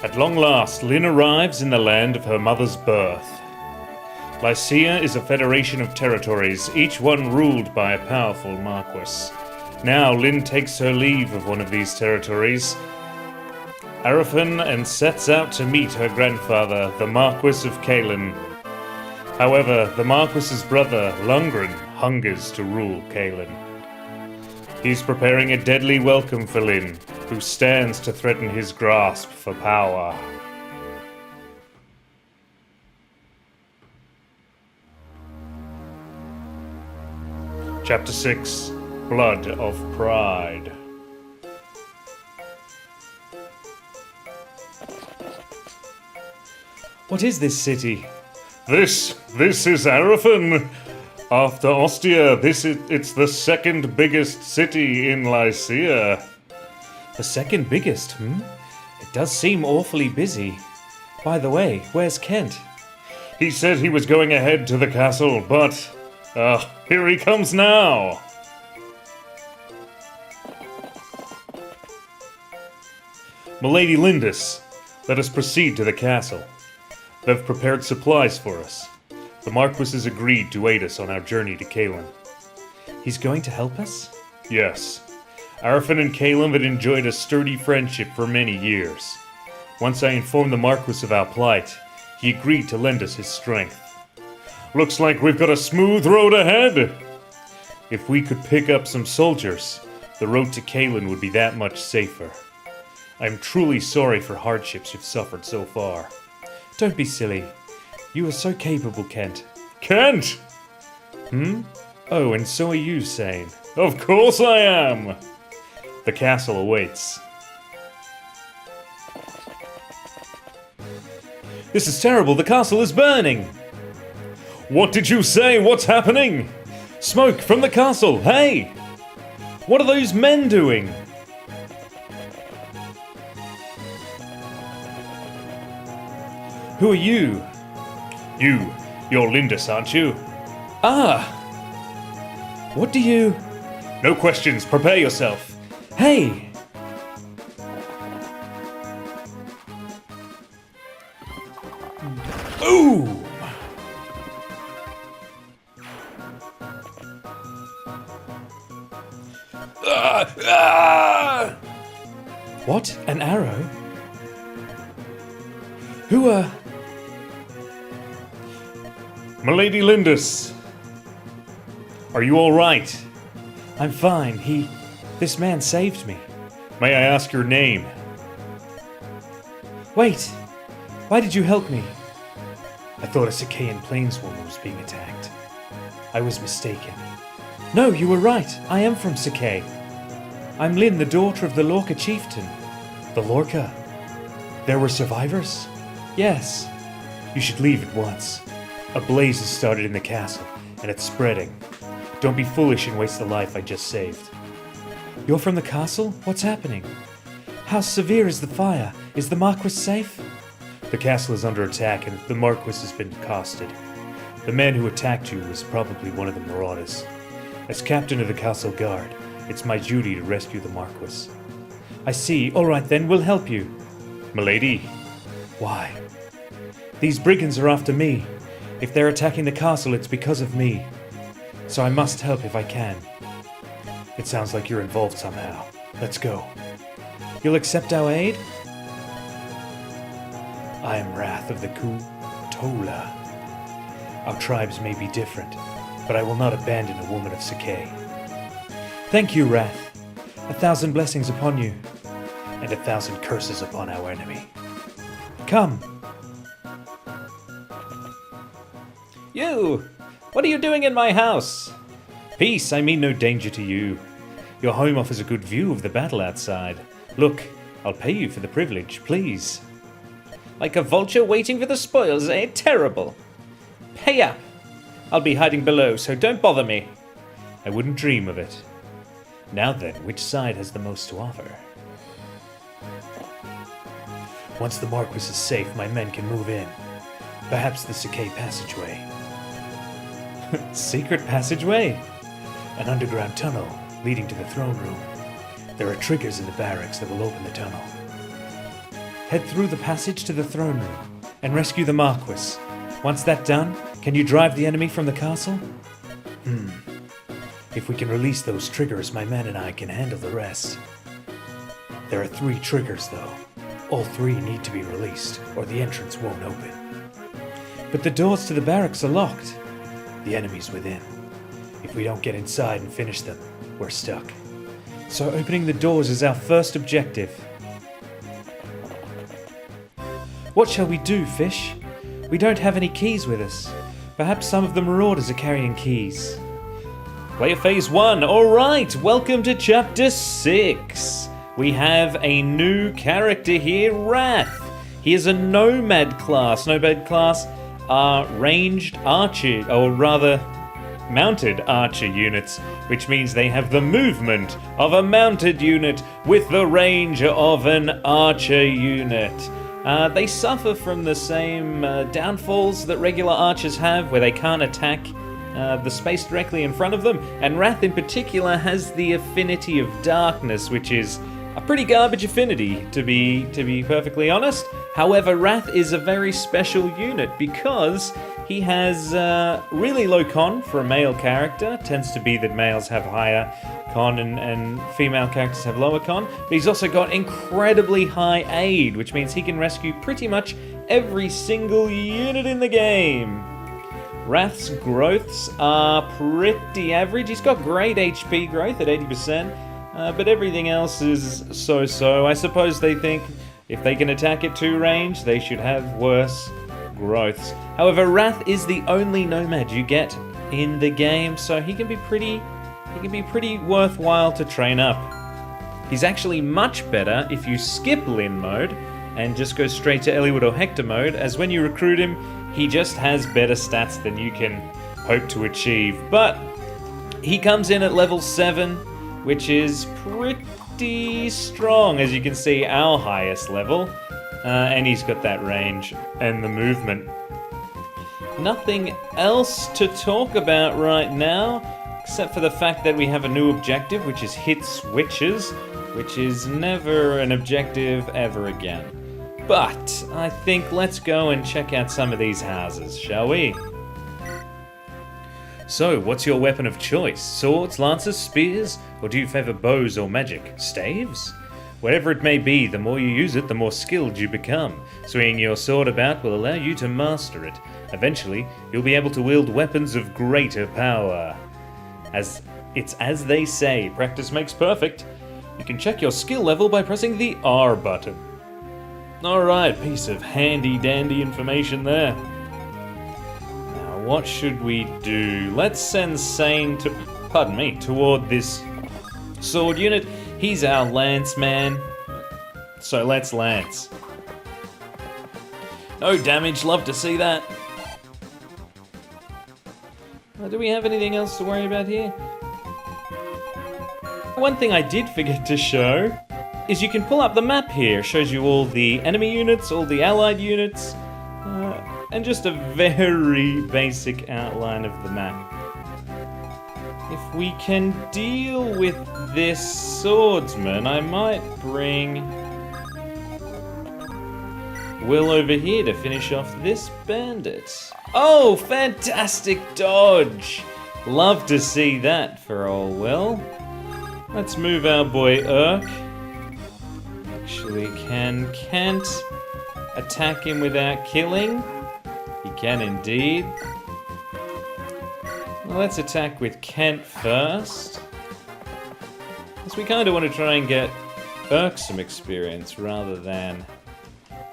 At long last, Lynn arrives in the land of her mother's birth. Lycia is a federation of territories, each one ruled by a powerful marquis. Now, Lynn takes her leave of one of these territories, Arafin, and sets out to meet her grandfather, the Marquis of Kalen. However, the Marquis's brother, Lundgren, hungers to rule Kalen. He's preparing a deadly welcome for Lynn, who stands to threaten his grasp for power. Chapter 6: Blood of Pride. What is this city? This is Arafin. After Ostia, it's the second biggest city in Lycia. The second biggest, It does seem awfully busy. By the way, where's Kent? He said he was going ahead to the castle, but here he comes now. Milady Lindis, let us proceed to the castle. They've prepared supplies for us. The Marquis has agreed to aid us on our journey to Kalen. He's going to help us? Yes. Arafin and Kalen had enjoyed a sturdy friendship for many years. Once I informed the Marquis of our plight, he agreed to lend us his strength. Looks like we've got a smooth road ahead. If we could pick up some soldiers, the road to Kalen would be that much safer. I'm truly sorry for hardships you've suffered so far. Don't be silly. You are so capable, Kent. Kent! Oh, and so are you, Sane. Of course I am! The castle awaits. This is terrible. The castle is burning. What did you say? What's happening? Smoke from the castle. Hey! What are those men doing? Who are you? You're Lindis, aren't you? Ah! What do you... No questions, prepare yourself. Hey! Ooh! What? An arrow? Who are... Milady Lindis, are you all right? I'm fine. This man saved me. May I ask your name? Wait! Why did you help me? I thought a Sacaean plainswoman was being attacked. I was mistaken. No, you were right. I am from Sacae. I'm Lynn, the daughter of the Lorca chieftain. The Lorca? There were survivors? Yes. You should leave at once. A blaze has started in the castle, and it's spreading. Don't be foolish and waste the life I just saved. You're from the castle? What's happening? How severe is the fire? Is the Marquis safe? The castle is under attack, and the Marquis has been accosted. The man who attacked you was probably one of the marauders. As captain of the castle guard, it's my duty to rescue the Marquis. I see. All right then, we'll help you. Milady. Why? These brigands are after me. If they're attacking the castle, it's because of me. So I must help if I can. It sounds like you're involved somehow. Let's go. You'll accept our aid? I am Rath of the Tola. Our tribes may be different, but I will not abandon a woman of Sacae. Thank you, Rath. 1,000 blessings upon you. And 1,000 curses upon our enemy. Come. You! What are you doing in my house? Peace, I mean no danger to you. Your home offers a good view of the battle outside. Look, I'll pay you for the privilege, please. Like a vulture waiting for the spoils, eh? Terrible. Pay up. I'll be hiding below, so don't bother me. I wouldn't dream of it. Now then, which side has the most to offer? Once the Marquis is safe, my men can move in. Perhaps the Sacae passageway. Secret passageway? An underground tunnel leading to the throne room. There are triggers in the barracks that will open the tunnel. Head through the passage to the throne room and rescue the Marquis. Once that's done, can you drive the enemy from the castle? If we can release those triggers, my men and I can handle the rest. There are 3 triggers, though. All 3 need to be released, or the entrance won't open. But the doors to the barracks are locked. The enemy's within. If we don't get inside and finish them, we're stuck. So opening the doors is our first objective. What shall we do, Fish? We don't have any keys with us. Perhaps some of the marauders are carrying keys. Player Phase 1, alright, welcome to Chapter 6. We have a new character here, Rath. He is a nomad class. Nomad class are ranged archer, or rather mounted archer units, which means they have the movement of a mounted unit with the range of an archer unit. They suffer from the same downfalls that regular archers have, where they can't attack the space directly in front of them, and Rath in particular has the affinity of darkness, which is a pretty garbage affinity, to be perfectly honest. However, Rath is a very special unit because he has really low con for a male character. Tends to be that males have higher con and female characters have lower con. But he's also got incredibly high aid, which means he can rescue pretty much every single unit in the game. Rath's growths are pretty average. He's got great HP growth at 80%, but everything else is so-so. I suppose they think if they can attack at 2 range, they should have worse growths. However, Rath is the only nomad you get in the game, so he can be pretty worthwhile to train up. He's actually much better if you skip Lin mode and just go straight to Eliwood or Hector mode, as when you recruit him, he just has better stats than you can hope to achieve. But he comes in at level 7, which is pretty strong, as you can see, our highest level. And he's got that range and the movement. Nothing else to talk about right now, except for the fact that we have a new objective, which is hit switches, which is never an objective ever again. But I think let's go and check out some of these houses, shall we? So, what's your weapon of choice? Swords, lances, spears, or do you favor bows or magic? Staves? Whatever it may be, the more you use it, the more skilled you become. Swinging your sword about will allow you to master it. Eventually, you'll be able to wield weapons of greater power. As they say, practice makes perfect. You can check your skill level by pressing the R button. Alright, piece of handy-dandy information there. Now, what should we do? Let's send Sane toward this sword unit. He's our lance man, so let's lance. No damage, love to see that. Do we have anything else to worry about here? One thing I did forget to show is you can pull up the map here. It shows you all the enemy units, all the allied units, and just a very basic outline of the map. If we can deal with this swordsman, I might bring Will over here to finish off this bandit. Oh, fantastic dodge! Love to see that for old Will. Let's move our boy Urk. Actually, can Kent attack him without killing? He can indeed. Well, let's attack with Kent first. Because we kind of want to try and get Urk some experience rather than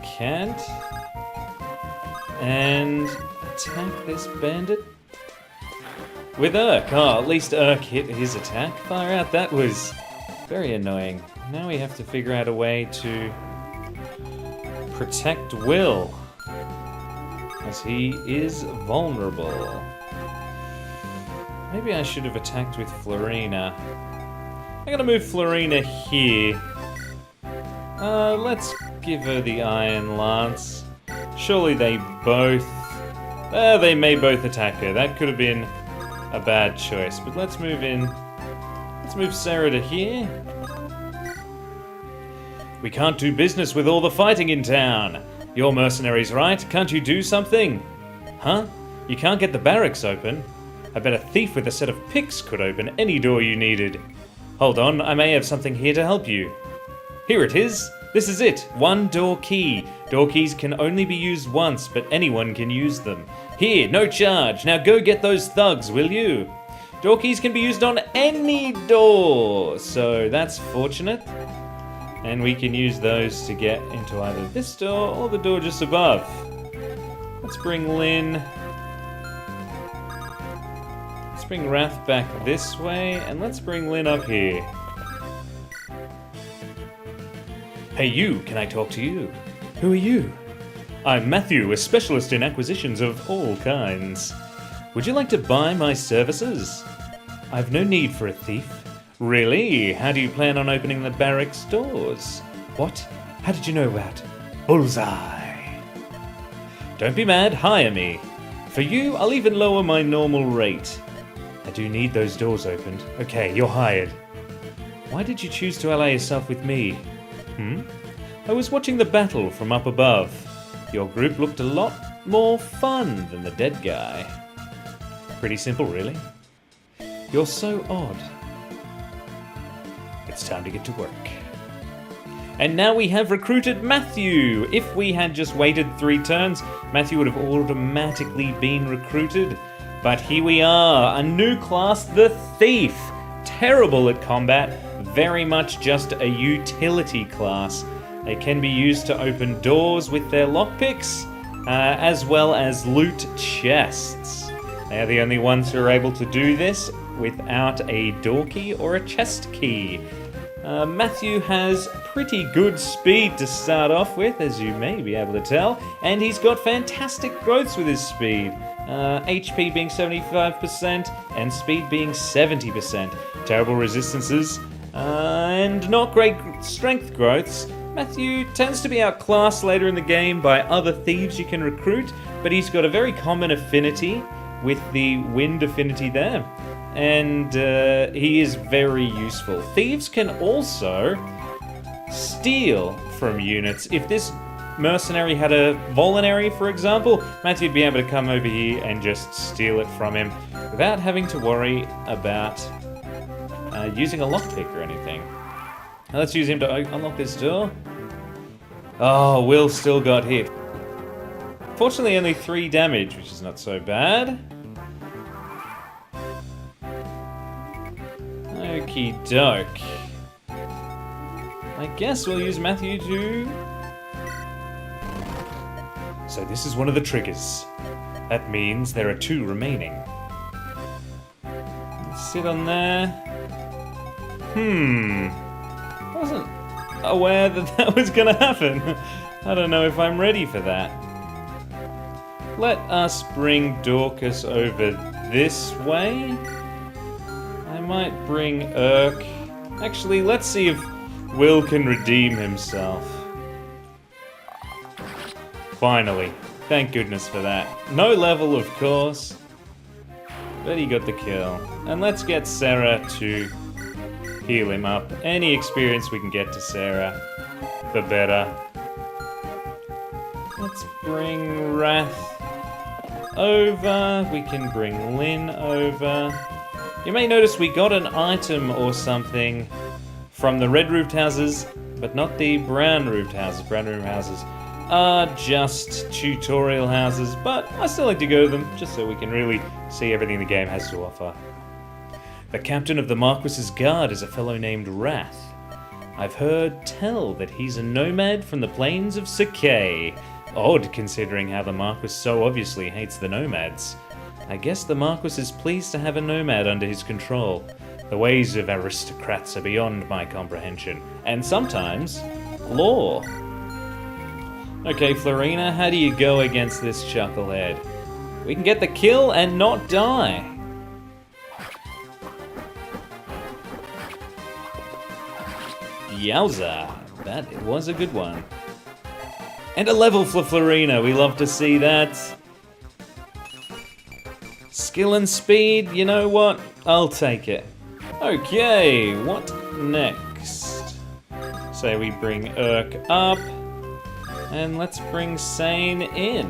Kent. And attack this bandit with Urk. Oh, at least Urk hit his attack. Fire out, that was very annoying. Now we have to figure out a way to protect Will, as he is vulnerable. Maybe I should have attacked with Florina. I'm gonna move Florina here. Let's give her the Iron Lance. Surely they both... they may both attack her. That could have been a bad choice. But let's move in. Let's move Sarah to here. We can't do business with all the fighting in town. You're mercenaries, right? Can't you do something? Huh? You can't get the barracks open? I bet a thief with a set of picks could open any door you needed. Hold on, I may have something here to help you. Here it is. This is it. One door key. Door keys can only be used once, but anyone can use them. Here, no charge. Now go get those thugs, will you? Door keys can be used on any door, so that's fortunate. And we can use those to get into either this door or the door just above. Let's bring Lynn. Let's bring Rath back this way, and let's bring Lynn up here. Hey you, can I talk to you? Who are you? I'm Matthew, a specialist in acquisitions of all kinds. Would you like to buy my services? I've no need for a thief. Really? How do you plan on opening the barracks doors? What? How did you know that? Bullseye. Don't be mad, hire me. For you, I'll even lower my normal rate. I do need those doors opened. Okay, you're hired. Why did you choose to ally yourself with me? I was watching the battle from up above. Your group looked a lot more fun than the dead guy. Pretty simple, really. You're so odd. It's time to get to work. And now we have recruited Matthew. If we had just waited 3 turns, Matthew would have automatically been recruited. But here we are, a new class, the Thief. Terrible at combat, very much just a utility class. They can be used to open doors with their lockpicks, as well as loot chests. They are the only ones who are able to do this without a door key or a chest key. Matthew has pretty good speed to start off with, as you may be able to tell, and he's got fantastic growths with his speed. HP being 75% and speed being 70%. Terrible resistances and not great strength growths. Matthew tends to be outclassed later in the game by other thieves you can recruit, but he's got a very common affinity with the wind affinity there. And he is very useful. Thieves can also steal from units. If this mercenary had a voluntary, for example, Matthew would be able to come over here and just steal it from him without having to worry about using a lockpick or anything. Now let's use him to unlock this door. Oh, Will still got hit. Fortunately, only 3 damage, which is not so bad. Okie doke. I guess we'll use Matthew to... So this is one of the triggers. That means there are 2 remaining. Let's sit on there. I wasn't aware that that was going to happen. I don't know if I'm ready for that. Let us bring Dorcas over this way. I might bring Urk. Actually, let's see if Will can redeem himself. Finally. Thank goodness for that. No level, of course. But he got the kill. And let's get Sarah to heal him up. Any experience we can get to Sarah, the better. Let's bring Rath over. We can bring Lynn over. You may notice we got an item or something from the red roofed houses, but not the brown roofed houses. Brown roofed houses are just tutorial houses, but I still like to go to them just so we can really see everything the game has to offer. The captain of the Marquis's guard is a fellow named Rath. I've heard tell that he's a nomad from the plains of Sakai. Odd, considering how the Marquis so obviously hates the nomads. I guess the Marquis is pleased to have a nomad under his control. The ways of aristocrats are beyond my comprehension, and sometimes law. Okay, Florina, how do you go against this chucklehead? We can get the kill and not die. Yowza, that was a good one. And a level for Florina, we love to see that. Skill and speed, you know what? I'll take it. Okay, what next? Say we bring Urk up, and let's bring Sane in.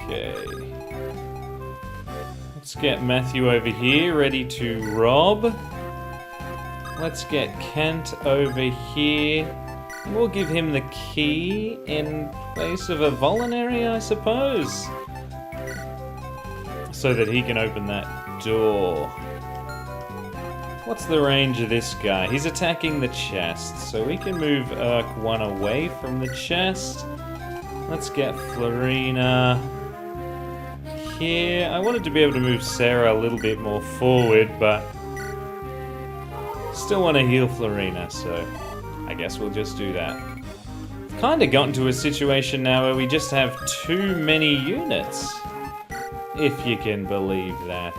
Okay. Let's get Matthew over here, ready to rob. Let's get Kent over here. And we'll give him the key in place of a voluntary, I suppose. So that he can open that door. What's the range of this guy? He's attacking the chest, so we can move Urk one away from the chest. Let's get Florina here. I wanted to be able to move Sarah a little bit more forward, but still want to heal Florina, so I guess we'll just do that. We've kind of gotten to a situation now where we just have too many units, if you can believe that.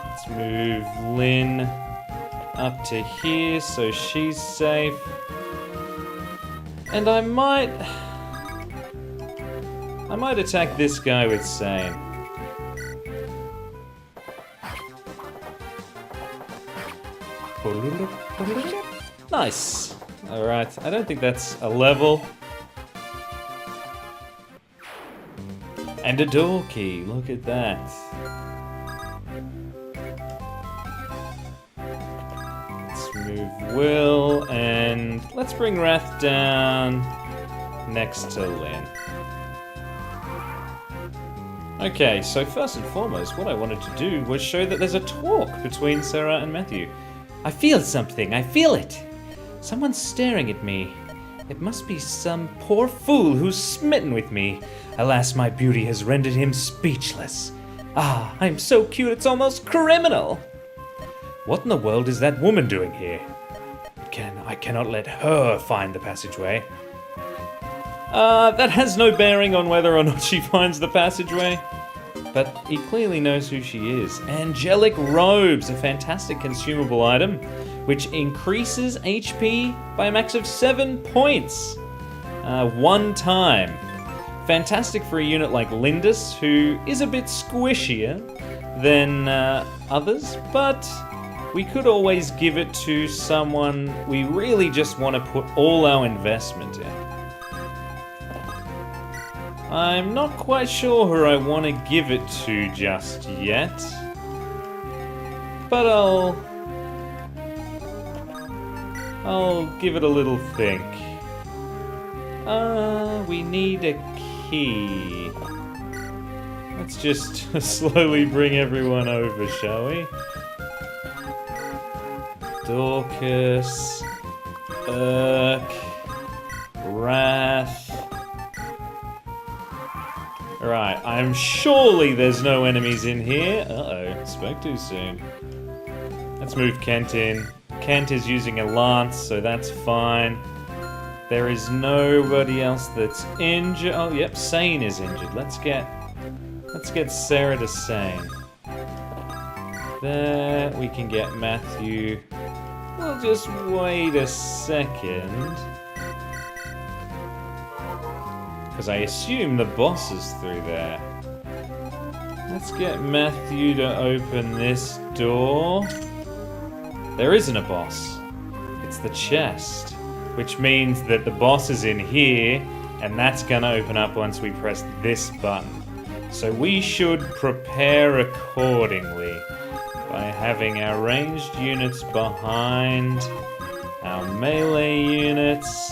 Let's move Lynn up to here so she's safe. And I might attack this guy with Sane. Nice. Alright, I don't think that's a level. And a door key, look at that. Let's move Will, and let's bring Rath down next to Lynn. Okay, so first and foremost, what I wanted to do was show that there's a talk between Sarah and Matthew. I feel something, I feel it. Someone's staring at me. It must be some poor fool who's smitten with me. Alas, my beauty has rendered him speechless. Ah, I'm so cute it's almost criminal. What in the world is that woman doing here? I cannot let her find the passageway. That has no bearing on whether or not she finds the passageway. But he clearly knows who she is. Angelic Robes, a fantastic consumable item, which increases HP by a max of 7 points. One time. Fantastic for a unit like Lindis, who is a bit squishier than others, but we could always give it to someone we really just want to put all our investment in. I'm not quite sure who I want to give it to just yet, but I'll give it a little think. We need a key. Let's just slowly bring everyone over, shall we? Dorcas, Urk, Rath. Right, I'm surely there's no enemies in here. Uh-oh, spoke too soon. Let's move Kent in. Kent is using a lance, so that's fine. There is nobody else that's injured. Oh, yep, Sane is injured. Let's get Sarah to Sane. There, we can get Matthew. We'll just wait a second. Because I assume the boss is through there. Let's get Matthew to open this door. There isn't a boss. It's the chest. Which means that the boss is in here, and that's gonna open up once we press this button. So we should prepare accordingly by having our ranged units behind our melee units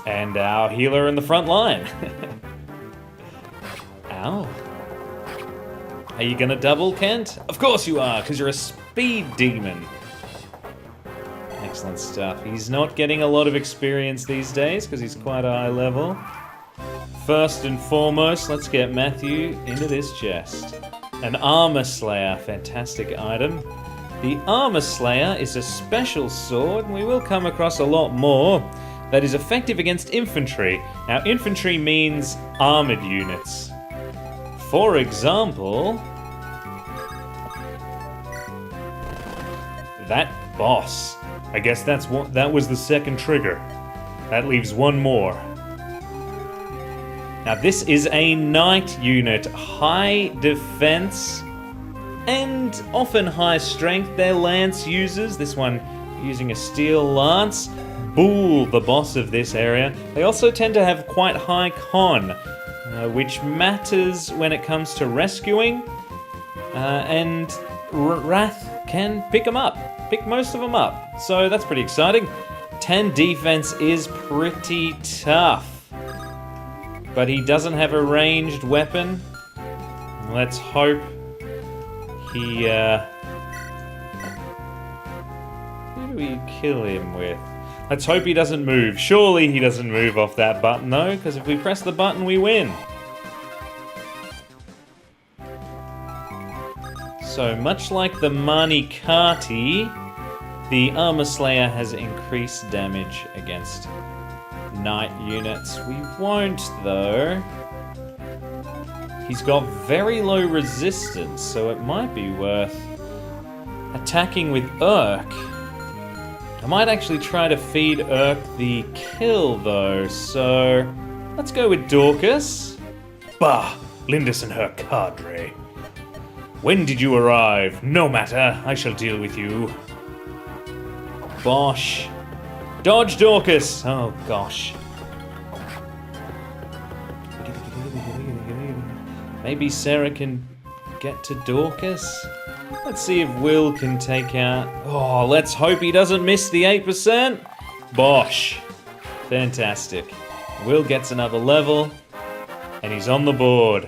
and our healer in the front line. Ow. Are you gonna double, Kent? Of course you are, because you're a speed demon. Excellent stuff. He's not getting a lot of experience these days because he's quite a high level. First and foremost, let's get Matthew into this chest. An Armor Slayer, fantastic item. The Armor Slayer is a special sword, and we will come across a lot more, that is effective against infantry. Now, infantry means armored units. For example, that boss. I guess that was the second trigger. That leaves one more. Now this is a knight unit. High defense and often high strength. They're lance users. This one using a steel lance. Bull, the boss of this area. They also tend to have quite high con, which matters when it comes to rescuing. And Rath can pick most of them up. So that's pretty exciting. 10 defense is pretty tough. But he doesn't have a ranged weapon. Let's hope he... who do we kill him with? Let's hope he doesn't move. Surely he doesn't move off that button, though, because if we press the button, we win. So, much like the Mani Kati, the Armor Slayer has increased damage against knight units. We won't, though. He's got very low resistance, so it might be worth attacking with Urk. I might actually try to feed Urk the kill, though, so let's go with Dorcas. Bah, Lindis and her cadre. When did you arrive? No matter, I shall deal with you. Bosh. Dodge, Dorcas! Oh, gosh. Maybe Sarah can get to Dorcas? Let's see if Will can take out... Oh, let's hope he doesn't miss the 8%. Bosh. Fantastic. Will gets another level, and he's on the board.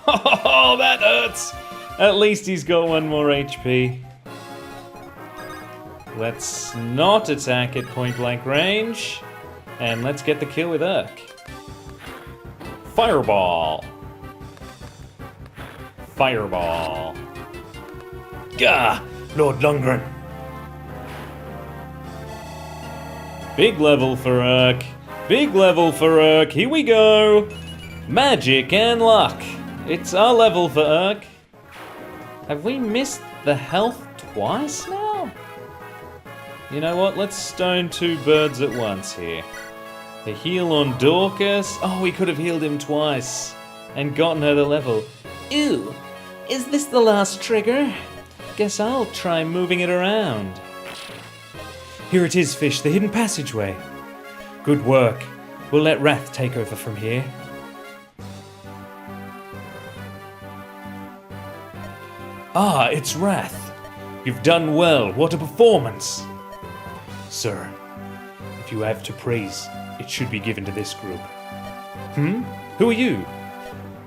Oh, that hurts! At least he's got one more HP. Let's not attack at point-blank range, and let's get the kill with Urk. Fireball. Fireball. Gah, Lord Lundgren. Big level for Urk. Big level for Urk. Here we go. Magic and luck. It's our level for Urk. Have we missed the health twice now? You know what? Let's stone two birds at once here. The heal on Dorcas. Oh, we could have healed him twice and gotten her the level. Ew. Is this the last trigger? Guess I'll try moving it around. Here it is, Fish, the hidden passageway. Good work. We'll let Rath take over from here. Ah, it's Rath. You've done well. What a performance. Sir, if you have to praise, it should be given to this group. Who are you?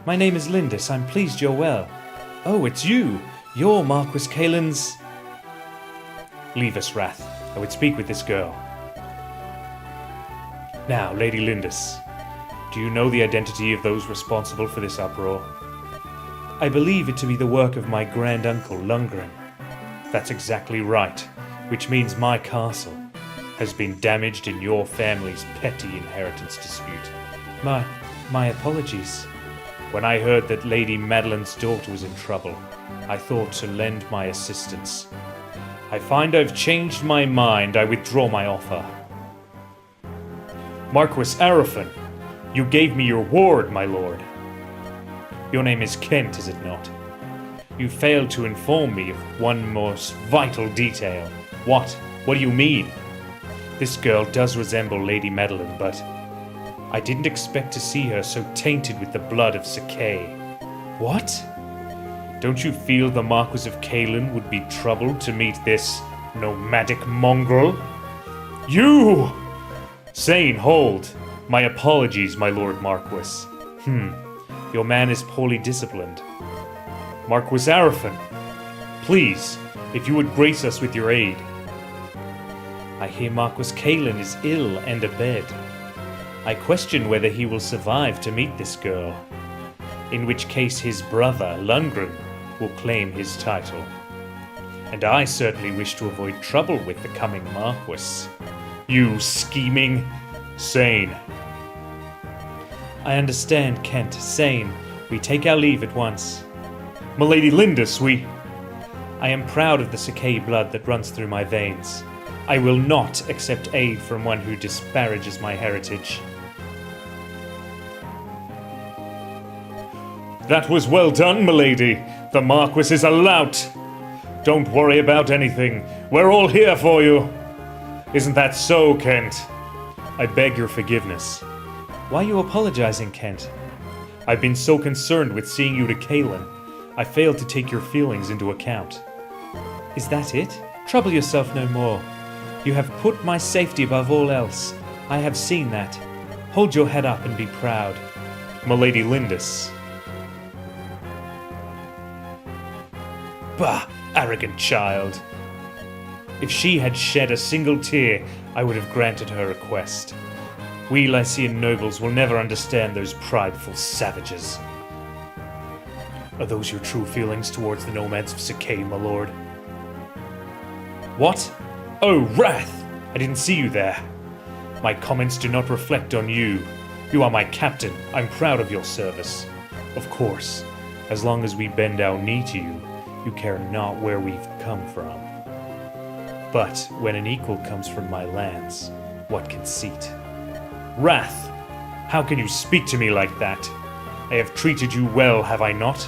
My name is Lindis. I'm pleased you're well. Oh, it's you. You're Marquis Kalen's... Leave us, Rath. I would speak with this girl. Now, Lady Lindis, do you know the identity of those responsible for this uproar? I believe it to be the work of my grand-uncle, Lundgren. That's exactly right, which means my castle has been damaged in your family's petty inheritance dispute. My apologies. When I heard that Lady Madeline's daughter was in trouble, I thought to lend my assistance. I find I've changed my mind. I withdraw my offer. Marquis Arafin, you gave me your ward, my lord. Your name is Kent, is it not? You failed to inform me of one most vital detail. What? What do you mean? This girl does resemble Lady Madeline, but I didn't expect to see her so tainted with the blood of Sakei. What? Don't you feel the Marquis of Kalen would be troubled to meet this nomadic mongrel? You! Sane, hold. My apologies, my Lord Marquis. Your man is poorly disciplined. Marquis Arafin, please, if you would grace us with your aid. I hear Marquis Kalen is ill and abed. I question whether he will survive to meet this girl, in which case his brother, Lundgren, will claim his title. And I certainly wish to avoid trouble with the coming Marquis. You scheming Sane. I understand, Kent. Sane. We take our leave at once. Milady Lindis, I am proud of the Sakei blood that runs through my veins. I will not accept aid from one who disparages my heritage. That was well done, milady. The Marquis is a lout. Don't worry about anything. We're all here for you. Isn't that so, Kent? I beg your forgiveness. Why are you apologizing, Kent? I've been so concerned with seeing you to Kaelin. I failed to take your feelings into account. Is that it? Trouble yourself no more. You have put my safety above all else. I have seen that. Hold your head up and be proud. Milady Lindis. Bah, arrogant child. If she had shed a single tear, I would have granted her request. We Lycian nobles will never understand those prideful savages. Are those your true feelings towards the nomads of Sakay, my lord? What? Oh, Rath! I didn't see you there. My comments do not reflect on you. You are my captain. I'm proud of your service. Of course, as long as we bend our knee to you, you care not where we've come from. But when an equal comes from my lands, what conceit? Rath! How can you speak to me like that? I have treated you well, have I not?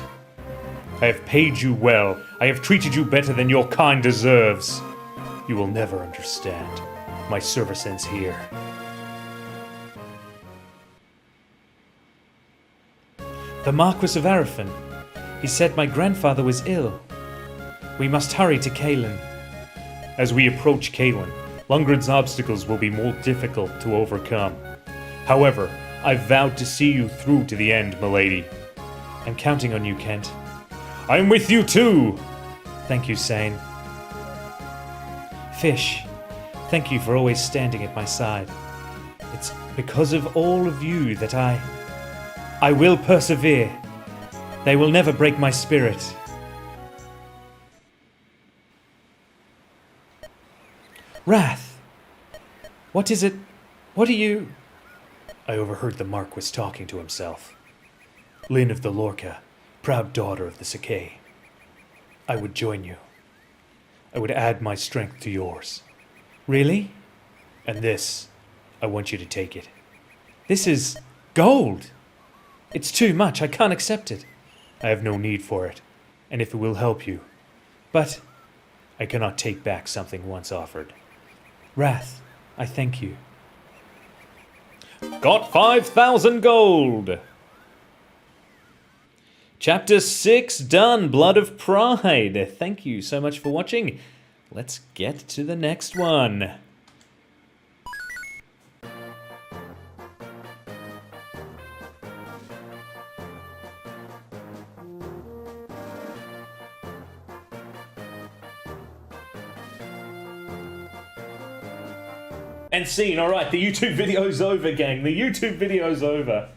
I have paid you well. I have treated you better than your kind deserves. You will never understand. My service ends here. The Marquis of Arafin. He said my grandfather was ill. We must hurry to Kaelin. As we approach Kaelin, Lungred's obstacles will be more difficult to overcome. However, I've vowed to see you through to the end, milady. I'm counting on you, Kent. I'm with you too! Thank you, Sane. Fish, thank you for always standing at my side. It's because of all of you that I will persevere. They will never break my spirit. Rath! What is it? What are you... I overheard the Marquis talking to himself. Lynn of the Lorca, proud daughter of the Sakay. I would join you. I would add my strength to yours. Really? And this, I want you to take it. This is gold! It's too much, I can't accept it. I have no need for it, and if it will help you. But I cannot take back something once offered. Rath, I thank you. Got 5,000 gold! Chapter 6 done, Blood of Pride. Thank you so much for watching. Let's get to the next one. And scene, alright, the YouTube video's over, gang. The YouTube video's over.